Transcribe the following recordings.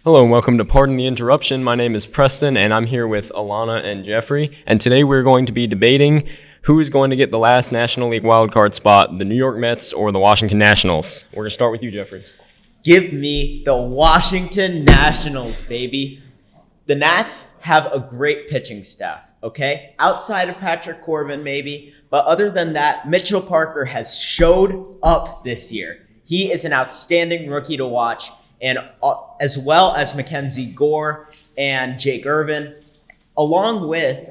Hello and welcome to Pardon the Interruption. My name is Preston and I'm here with Alana and Jeffrey. And today we're going to be debating who is going to get the last National League wildcard spot, the New York Mets or the Washington Nationals. We're going to start with you, Jeffrey. Give me the Washington Nationals, baby. The Nats have a great pitching staff, okay? Outside of Patrick Corbin, maybe. But other than that, Mitchell Parker has showed up this year. He is an outstanding rookie to watch. And as well as Mackenzie Gore and Jake Irvin, along with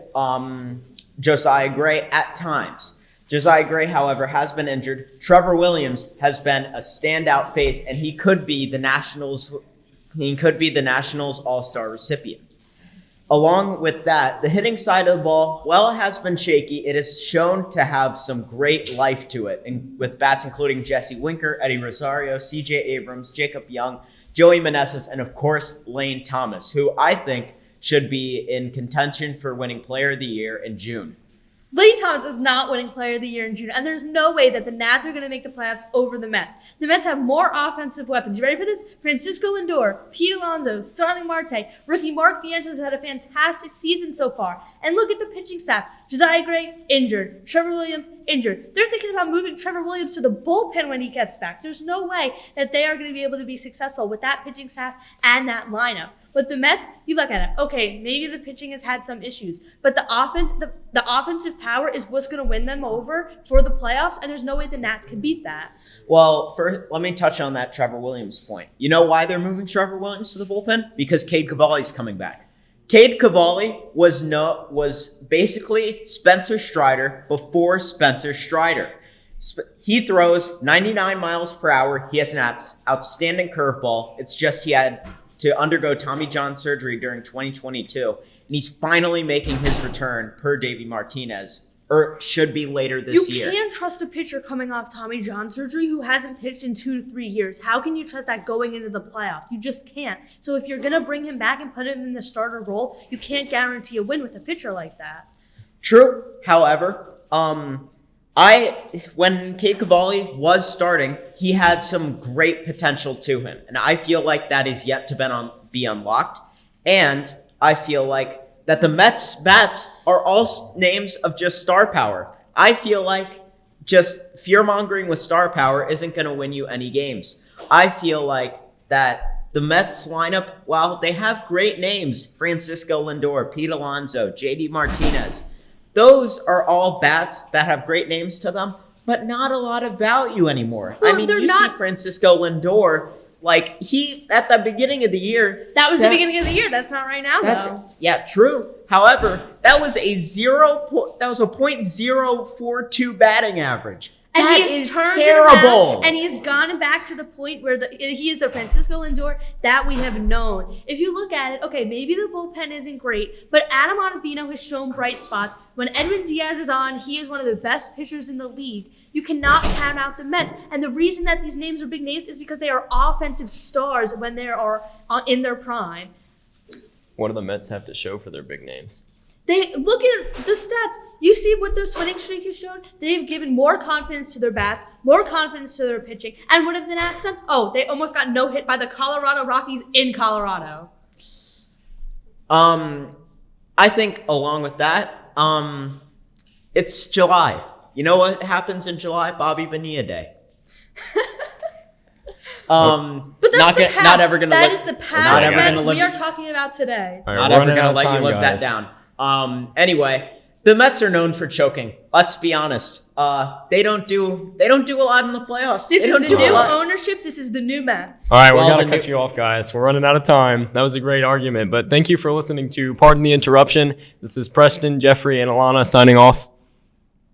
Josiah Gray at times. Josiah Gray, however, has been injured. Trevor Williams has been a standout face, and he could be the Nationals All-Star recipient. Along with that, the hitting side of the ball, while it has been shaky, it is shown to have some great life to it, and with bats including Jesse Winker, Eddie Rosario, C.J. Abrams, Jacob Young, Joey Meneses, and of course, Lane Thomas, who I think should be in contention for winning Player of the Year in June. Lane Thomas is not winning Player of the Year in June, and there's no way that the Nats are going to make the playoffs over the Mets. The Mets have more offensive weapons. You ready for this? Francisco Lindor, Pete Alonso, Starling Marte, rookie Mark Vientos has had a fantastic season so far. And look at the pitching staff. Josiah Gray, injured. Trevor Williams, injured. They're thinking about moving Trevor Williams to the bullpen when he gets back. There's no way that they are going to be able to be successful with that pitching staff and that lineup. But the Mets, you look at it, okay, maybe the pitching has had some issues, but the offensive power is what's going to win them over for the playoffs, and there's no way the Nats can beat that. Well, first, let me touch on that Trevor Williams point. You know why they're moving Trevor Williams to the bullpen? Because Cade Cavalli's coming back. Cade Cavalli was basically Spencer Strider before Spencer Strider. He throws 99 miles per hour. He has an outstanding curveball. It's just he had to undergo Tommy John surgery during 2022. And he's finally making his return per Davey Martinez, or should be later this year. You can't trust a pitcher coming off Tommy John surgery who hasn't pitched in 2 to 3 years. How can you trust that going into the playoffs? You just can't. So if you're going to bring him back and put him in the starter role, you can't guarantee a win with a pitcher like that. True. However, when Cade Cavalli was starting, he had some great potential to him. And I feel like that is yet to be unlocked. And I feel like that the Mets bats are all names of just star power. I feel like just fear-mongering with star power isn't going to win you any games. I feel like that the Mets lineup, while they have great names, Francisco Lindor, Pete Alonso, JD Martinez, those are all bats that have great names to them, but not a lot of value anymore. Well, see Francisco Lindor, like at the beginning of the year. That was the beginning of the year. That's not right now, though. Yeah, true. However, that was a .042 batting average. And that he has is turned terrible. It around, and he's gone back to the point where he is the Francisco Lindor that we have known. If you look at it, okay, maybe the bullpen isn't great, but Adam Ottavino has shown bright spots. When Edwin Diaz is on, he is one of the best pitchers in the league. You cannot count out the Mets. And the reason that these names are big names is because they are offensive stars when they are in their prime. What do the Mets have to show for their big names? They look at the stats. You see what their winning streak has shown? They've given more confidence to their bats, more confidence to their pitching. And what have the Nats done? Oh, they almost got no hit by the Colorado Rockies in Colorado. I think along with that, it's July. You know what happens in July? Bobby Bonilla Day. But that's the past. Not ever gonna that is the past Mets we are talking about today. All right, not ever going to let you live that down. Anyway, the Mets are known for choking. Let's be honest. They don't do a lot in the playoffs. This is the new ownership. This is the new Mets. All right, we got to cut you off, guys. We're running out of time. That was a great argument, but thank you for listening to Pardon the Interruption. This is Preston, Jeffrey, and Alana signing off.